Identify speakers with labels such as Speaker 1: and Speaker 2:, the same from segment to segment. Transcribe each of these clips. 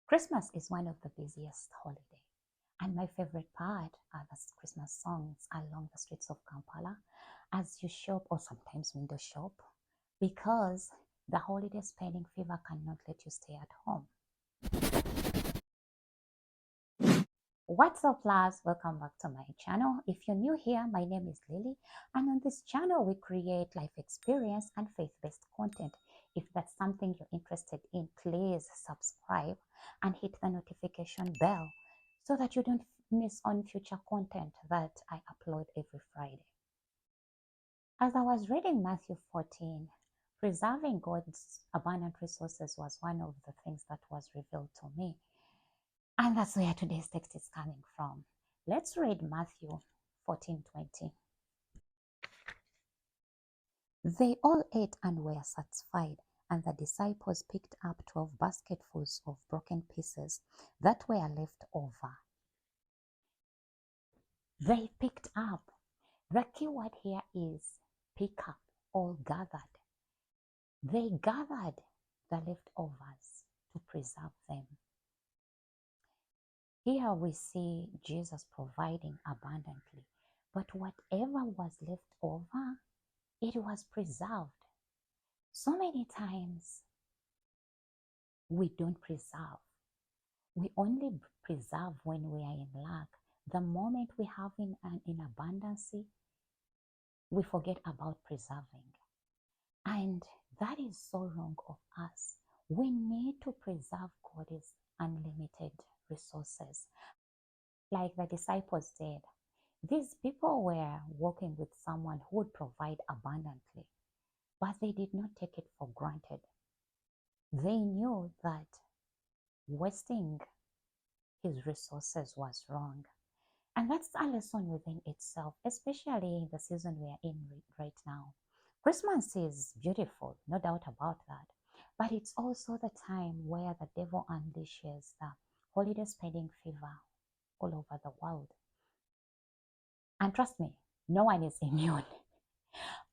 Speaker 1: Christmas is one of the busiest holiday, and my favorite part are the Christmas songs along the streets of Kampala as you shop or sometimes window shop because the holiday spending fever cannot let you stay at home. What's up, lads? Welcome back to my channel. If you're new here, my name is Lily, and on this channel we create life experience and faith-based content. If that's something you're interested in, please subscribe and hit the notification bell so that you don't miss on future content that I upload every Friday. As I was reading Matthew 14, preserving God's abundant resources was one of the things that was revealed to me. And that's where today's text is coming from. Let's read Matthew 14:20. They all ate and were satisfied, and the disciples picked up 12 basketfuls of broken pieces that were left over. They picked up. The key word here is pick up or gathered. They gathered the leftovers to preserve them. Here we see Jesus providing abundantly, but whatever was left over, it was preserved. So many times we don't preserve. We only preserve when we are in lack. The moment we have in abundance, we forget about preserving. And that is so wrong of us. We need to preserve God's unlimited resources. Like the disciples did. These people were working with someone who would provide abundantly, but they did not take it for granted. They knew that wasting his resources was wrong. And that's a lesson within itself, especially in the season we are in right now. Christmas is beautiful, no doubt about that. But it's also the time where the devil unleashes the holiday spending fever all over the world. And trust me, no one is immune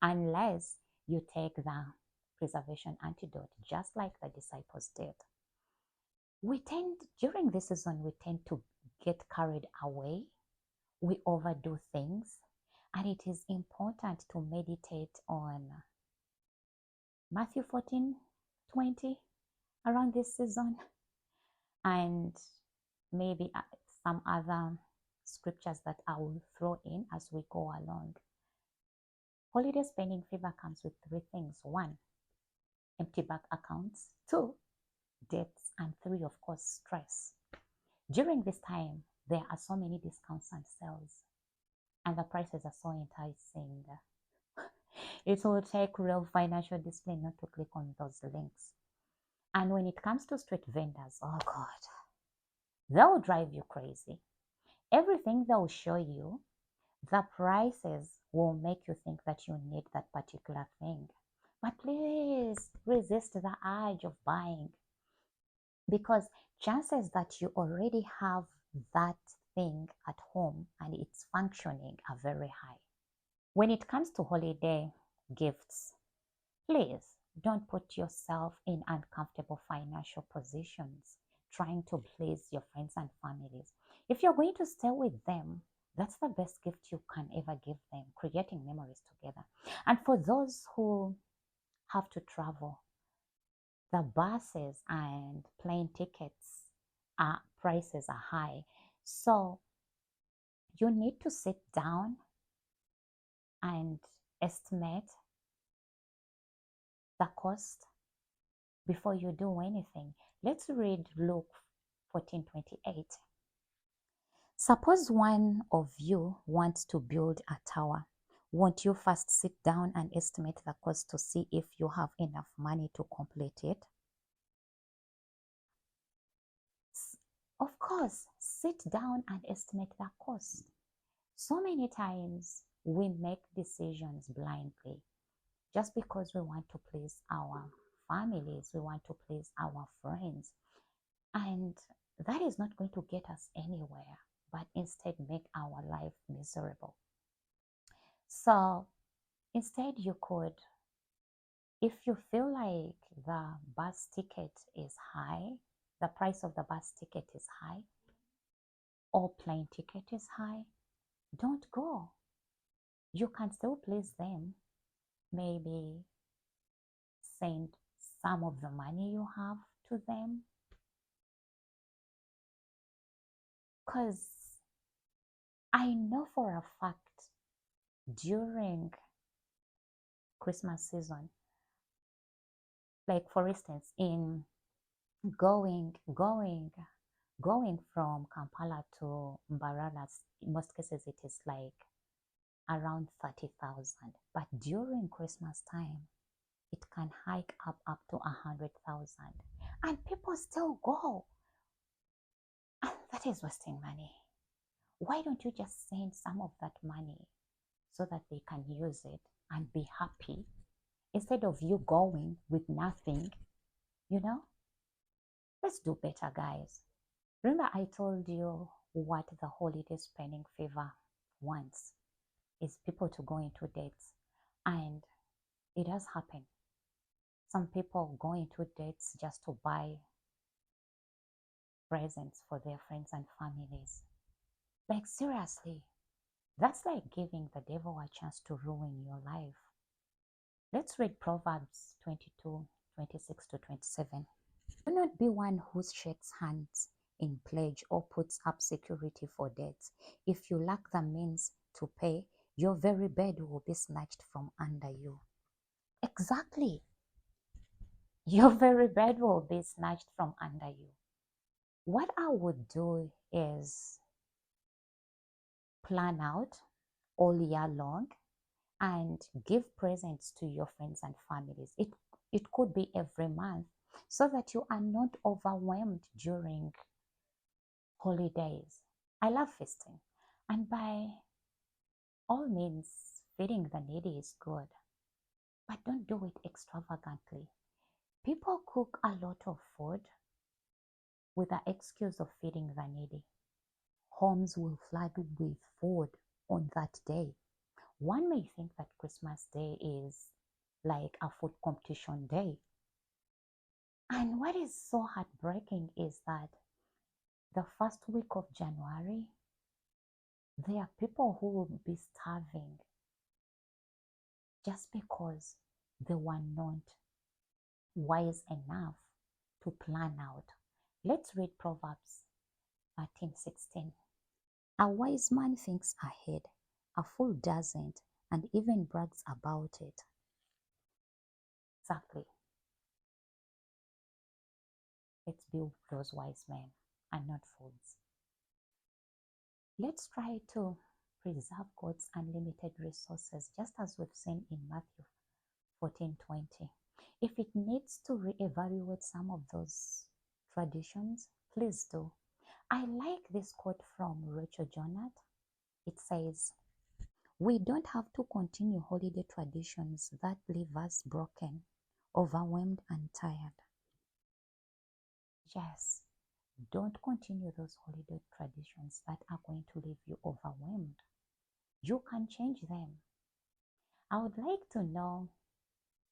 Speaker 1: unless you take the preservation antidote, just like the disciples did. During this season, we tend to get carried away. We overdo things, and it is important to meditate on Matthew 14:20 around this season, and maybe some other scriptures that I will throw in as we go along. Holiday spending fever comes with three things. 1, empty bank accounts. 2, debts. And 3, of course, stress. During this time, there are so many discounts and sales, and the prices are so enticing. It will take real financial discipline not to click on those links. And when it comes to street vendors, oh God, they'll drive you crazy. Everything they'll show you, the prices will make you think that you need that particular thing. But please resist the urge of buying, because chances that you already have that thing at home and it's functioning are very high. When it comes to holiday gifts, please don't put yourself in uncomfortable financial positions trying to please your friends and families. If you're going to stay with them, that's the best gift you can ever give them, creating memories together. And for those who have to travel, the buses and plane tickets prices are high. So you need to sit down and estimate the cost before you do anything. Let's read Luke 14:28. Suppose one of you wants to build a tower. Won't you first sit down and estimate the cost to see if you have enough money to complete it? Of course, sit down and estimate the cost. So many times we make decisions blindly just because we want to please our families, we want to please our friends. And that is not going to get us anywhere, but instead make our life miserable. So instead you could, if you feel like the bus ticket is high, the price of the bus ticket is high or plane ticket is high, don't go. You can still please them. Maybe send some of the money you have to them. Because I know for a fact during Christmas season, like for instance, in going from Kampala to Mbarara, in most cases it is like around 30,000. But during Christmas time, it can hike up to 100,000, and people still go. And that is wasting money. Why don't you just send some of that money so that they can use it and be happy instead of you going with nothing, you know? Let's do better, guys. Remember I told you what the holiday spending fever wants is people to go into dates, and it does happen. Some people go into dates just to buy presents for their friends and families. Like seriously, that's like giving the devil a chance to ruin your life. Let's read Proverbs 22:26-27. Do not be one who shakes hands in pledge or puts up security for debts. If you lack the means to pay, your very bed will be snatched from under you. Exactly. Your very bed will be snatched from under you. What I would do is plan out all year long and give presents to your friends and families. It could be every month so that you are not overwhelmed during holidays. I love feasting, and by all means, feeding the needy is good, but don't do it extravagantly. People cook a lot of food with the excuse of feeding the needy. Homes will flood with food on that day. One may think that Christmas Day is like a food competition day. And what is so heartbreaking is that the first week of January, there are people who will be starving just because they were not wise enough to plan out. Let's read Proverbs 13:16. A wise man thinks ahead, a fool doesn't, and even brags about it. Exactly. Let's be those wise men and not fools. Let's try to preserve God's unlimited resources, just as we've seen in Matthew 14:20. If it needs to reevaluate some of those traditions, please do. I like this quote from Rachel Jonat. It says, "We don't have to continue holiday traditions that leave us broken, overwhelmed, and tired." Yes, don't continue those holiday traditions that are going to leave you overwhelmed. You can change them. I would like to know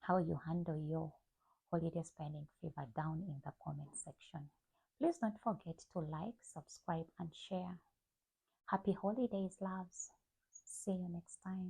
Speaker 1: how you handle your holiday spending fever down in the comment section. Please don't forget to like, subscribe, and share. Happy holidays, loves. See you next time.